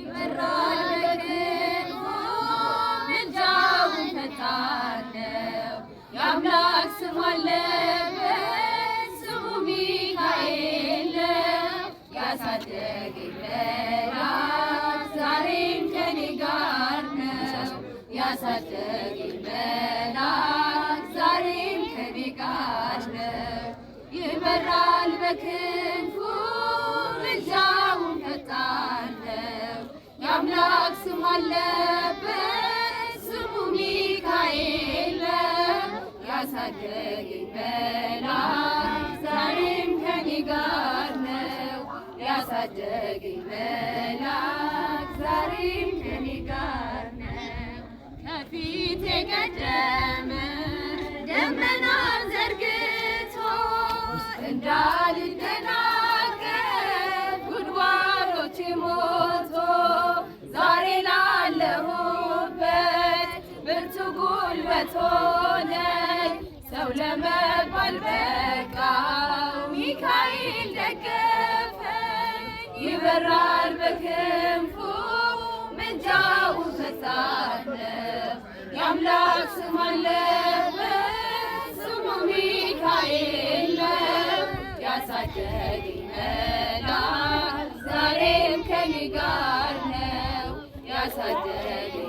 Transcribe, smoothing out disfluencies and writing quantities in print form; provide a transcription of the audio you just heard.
ይበራል በክንፉ ምልጃውን ፈጣን ነው። የአምላክ ስም አለበት ስሙ ሚካኤል ነው። ያሳደገኝ መልአክ ዛሬም ከኔ ጋር ነው። ያሳደገኝ መልአክ ዛሬም ከኔ ጋር ነው። ይበራል በክንፉ ምልጃውን ፈጣን ነው። የአምላክ ስም አለበት ስሙ ሚካኤል ነው። ያሳደገኝ መልአክ ዛሬም ከኔ ጋር ነው። ያሳደገኝ መልአክ ዛሬም ከኔ ጋር ነው። ከፊት የቀደመ ደመና ዘርግቶ እንዳልደናቀፍ ጉድጓዶቼ ሞልቶ ዛሬ ላለሁበት ብርቱ ጉልበት ሆነኝ። ሰው ለመባል በቃው ሚካኤል ደገፈኝ። ይበራል በክንፉ ምልጃውን ፈጣን ነው። የአምላክ ስም አለበት ስሙ ሚካኤል ነው። ያሳደገኝ መልአክ ዛሬም ከኔ ጋር ነው። ያሳደገኝ